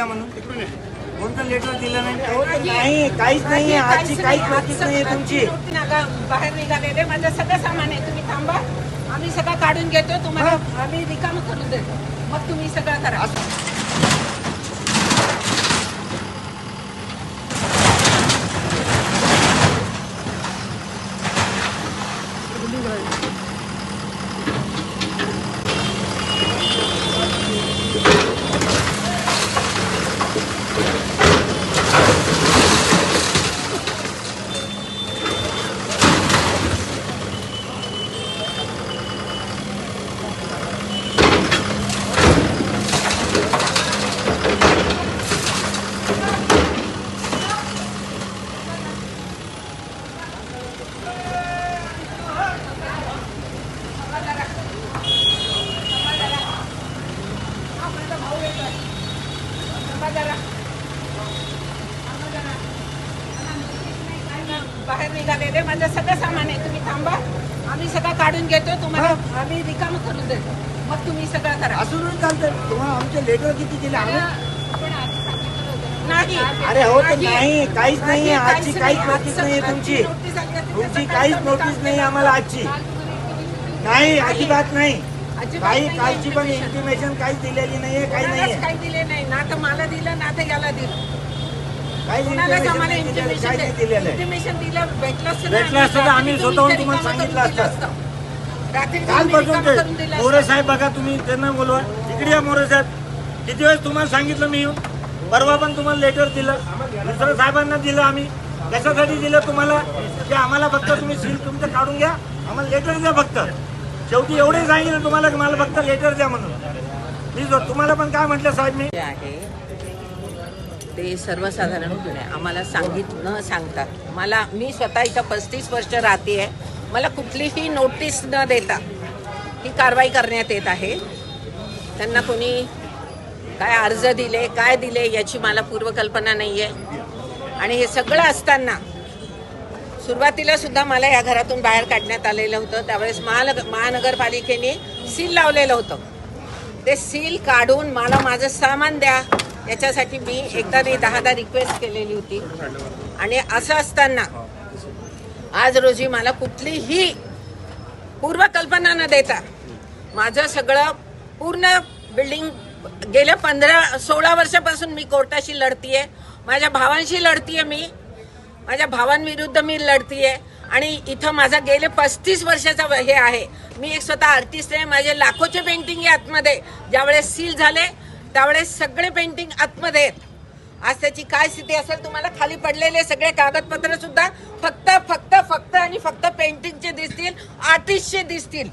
द्या म्हणून कोणतं लेटर दिलं नाही काहीच नाही आजची काहीच नोटीस नाही तुमची बाहेर निघालेले माझं सगळं सामान आहे तुम्ही थांबा आम्ही सगळं काढून घेतो तुम्हाला आम्ही रिकामं करून देतो मग तुम्ही सगळं करा बाहेर निघालेले माझं सगळं सामान आहे तुम्ही थांबा आम्ही सगळं काढून घेतो तुम्हाला आम्ही रिकामं करून देतो मग तुम्ही सगळं करा असून चालतं तुम्हाला आमचे लेटर किती दिले नाही अरे हो तर नाही काहीच नाही आजची काहीच नोटीस नाही तुमची काहीच नोटीस नाही आम्हाला आजची नाही अजिबात नाही काही कालची पण इंटिमेशन काहीच दिलेली नाहीये काही नाहीये काही दिले नाही ना तर मला दिलं ना तर याला दिलं काहीच इंटिमेशन दिलं भेटलं असतं तर आम्ही स्वतःहून तुम्हाला सांगितलं असतं कालपासून ते मोरे साहेब बघा तुम्ही त्यांना बोलवा इकडे या मोरे साहेब किती वेळेस तुम्हाला सांगितलं मी येऊन परवा पण तुम्हाला लेटर दिलं दुसऱ्या साहेबांना दिलं आम्ही कशासाठी दिलं तुम्हाला की आम्हाला फक्त तुम्ही सील तुमचं काढून घ्या आम्हाला लेटर द्या फक्त शेवटी एवढे सांगितलं तुम्हाला की मला फक्त लेटर द्या म्हणून मी तुम्हाला पण काय म्हटलं साहेब मी आहे ते सर्वसाधारणपणे आम्हाला न सांगता मी स्वतः इथं 35 वर्ष राहते मला कुठलीही नोटीस न देता ही कारवाई करण्यात येत आहे त्यांना कोणी काय अर्ज दिले काय दिले याची मला पूर्वकल्पना नाही आहे आणि हे सगळं असताना सुरुवातीला सुद्धा मला या घरातून बाहेर काढण्यात आलेलं होतं त्यावेळेस महानगरपालिकेने सील लावलेलं होतं ते सील काढून मला माझं सामान द्या याच्यासाठी मी एकदा नाही 10दा रिक्वेस्ट केलेली होती आणि असं असताना आज रोजी मला कुठलीही पूर्वकल्पना न देता माझं सगळं पूर्ण बिल्डिंग गेल्या 16 वर्षापासून मी कोर्टाशी लढतीये माझ्या भावांशी लढतीये मी माझ्या भावांविरुद्ध मी लढतीये आणि इथं माझा गेले 35 वर्षाचा हे आहे मी एक स्वतः आर्टिस्ट आहे माझे लाखोचे पेंटिंग आहे आतमध्ये ज्यावेळेस सील झाले त्यावेळेस सगळे पेंटिंग आतमध्ये आहेत आज त्याची काय स्थिती असेल तुम्हाला खाली पडलेले सगळे कागदपत्र सुद्धा फक्त आणि फक्त पेंटिंगचे दिसतील आर्टिस्टचे दिसतील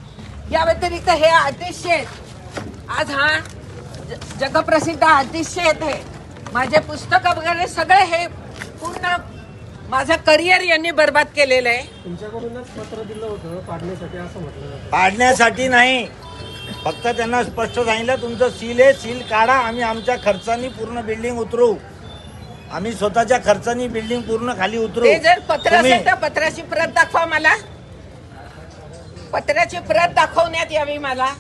या व्यतिरिक्त हे आर्टिस्टचे आहेत आज हा जगप्रसिद्ध आर्टिस्टचे आहेत हे माझे पुस्तक वगैरे सगळे हे पूर्ण माझं करिअर यांनी बर्बाद केलेलं आहे तुमच्याकडूनच पत्र दिलं होतं पाडण्यासाठी असं म्हटलं पाडण्यासाठी नाही फक्त त्यांना स्पष्ट सांगितलं तुमचं सील आहे सील काढा आम्ही आमच्या खर्चानी पूर्ण बिल्डिंग उतरवू आम्ही स्वतःच्या खर्चानी बिल्डिंग पूर्ण खाली उतरवू ते जर पत्र असेल तर पत्राची प्रत दाखवा मला पत्राची प्रत दाखवण्यात यावी मला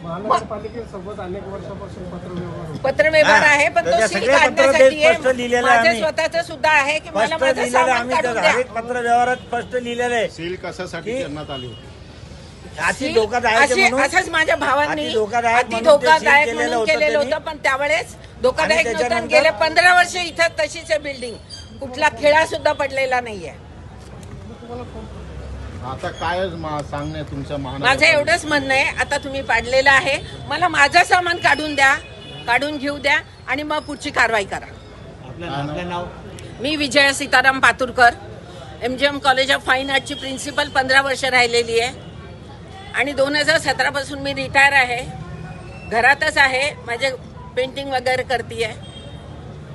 महानगरपालिकेसोबत अनेक वर्षापासून पत्रव्यवहार आहे पण तो सील काढण्यासाठी आहे माझे स्वतःच सुद्धा आहे की मला माझं सामान काढून द्या पत्र व्यवहारात स्पष्ट लिहिलेलं आहे सील कशासाठी करण्यात आली होती अति धोकादायक असंच माझ्या भावांनी अति धोकादायक म्हणून केलेलं होतं पण त्यावेळेस धोकादायक नव्हतं गेले 15 वर्ष इथं तशीच आहे बिल्डिंग कुठला खेळा सुद्धा पडलेला नाहीये आता काय सांगणे तुमच्या माझं एवढंच म्हणणं आहे आता तुम्ही पाडलेलं आहे मला माझं सामान काढून द्या काढून घेऊ द्या आणि मग पुढची कारवाई करा मी Vijaya Sitaram Paturkar MGM college of fine आर्टची प्रिन्सिपल 15 वर्ष राहिलेली आहे आणि 2017 पासून मी रिटायर आहे घरातच आहे माझे पेंटिंग वगैरे करते आहे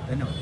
धन्यवाद